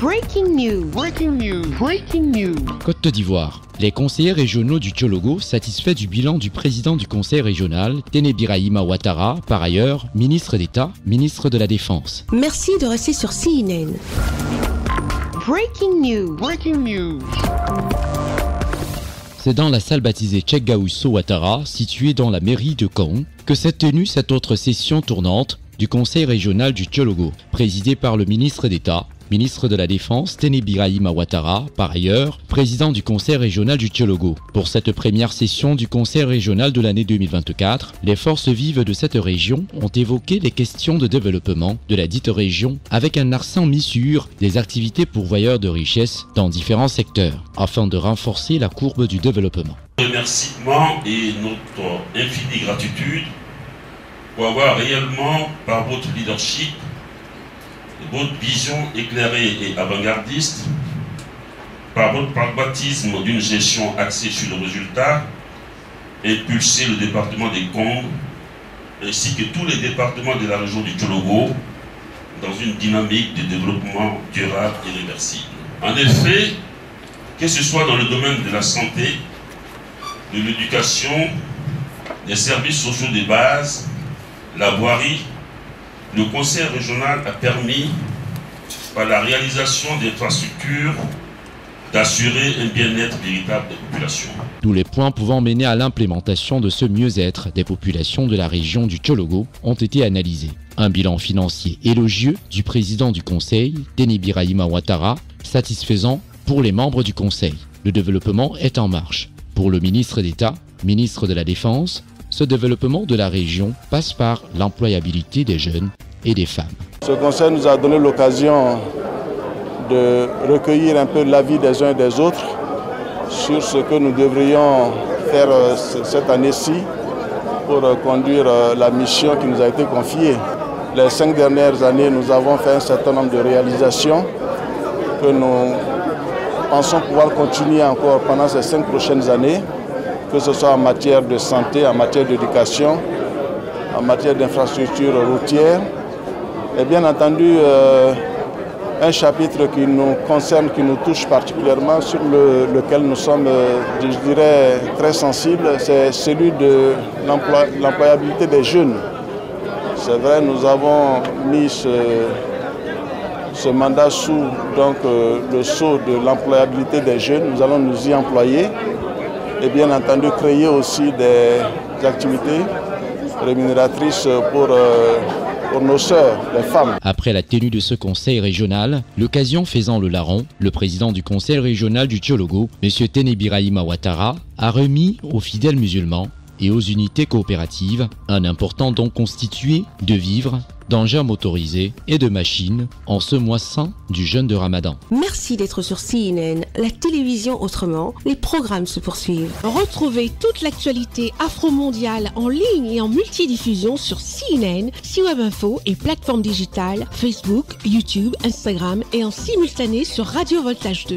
Breaking news. Breaking news. Breaking news. Côte d'Ivoire. Les conseillers régionaux du Tchologo satisfaits du bilan du président du conseil régional, Téné Birahima Ouattara, par ailleurs ministre d'État, ministre de la Défense. Merci de rester sur CNN. Breaking news. Breaking news. C'est dans la salle baptisée Tcheggaousso Ouattara, située dans la mairie de Caen, que s'est tenue cette autre session tournante du conseil régional du Tchologo, présidée par le ministre d'État, ministre de la Défense, Téné Birahima Ouattara, par ailleurs, président du conseil régional du Tchologo. Pour cette première session du conseil régional de l'année 2024, les forces vives de cette région ont évoqué les questions de développement de la dite région avec un accent mis sur des activités pourvoyeurs de richesses dans différents secteurs, afin de renforcer la courbe du développement. Remerciement et notre infinie gratitude pour avoir réellement, par votre leadership, votre vision éclairée et avant-gardiste, par votre pragmatisme d'une gestion axée sur le résultat, impulsé le département des Congo, ainsi que tous les départements de la région du Tchologo, dans une dynamique de développement durable et réversible. En effet, que ce soit dans le domaine de la santé, de l'éducation, des services sociaux de base, la voirie, le conseil régional a permis, par la réalisation d'infrastructures, d'assurer un bien-être véritable des populations. Tous les points pouvant mener à l'implémentation de ce mieux-être des populations de la région du Tchologo ont été analysés. Un bilan financier élogieux du président du conseil, Téné Birahima Ouattara, satisfaisant pour les membres du conseil. Le développement est en marche. Pour le ministre d'État, ministre de la Défense, ce développement de la région passe par l'employabilité des jeunes et des femmes. Ce conseil nous a donné l'occasion de recueillir un peu l'avis des uns et des autres sur ce que nous devrions faire cette année-ci pour conduire la mission qui nous a été confiée. Les 5 dernières années, nous avons fait un certain nombre de réalisations que nous pensons pouvoir continuer encore pendant ces 5 prochaines années, que ce soit en matière de santé, en matière d'éducation, en matière d'infrastructures routières. Et bien entendu, un chapitre qui nous concerne, qui nous touche particulièrement, sur lequel nous sommes, je dirais, très sensibles, c'est celui de l'employabilité des jeunes. C'est vrai, nous avons mis ce mandat sous le sceau de l'employabilité des jeunes. Nous allons nous y employer. Et bien entendu créer aussi des activités rémunératrices pour nos sœurs, les femmes. Après la tenue de ce conseil régional, l'occasion faisant le larron, le président du conseil régional du Tchologo, M. Téné Birahima Ouattara, a remis aux fidèles musulmans et aux unités coopératives un important don constitué de vivres, d'engins motorisés et de machines en ce mois saint du jeûne de Ramadan. Merci d'être sur CNN, la télévision autrement. Les programmes se poursuivent. Retrouvez toute l'actualité afro-mondiale en ligne et en multidiffusion sur CNN, C-Web Info et plateformes digitales, Facebook, YouTube, Instagram et en simultané sur Radio Voltage 2.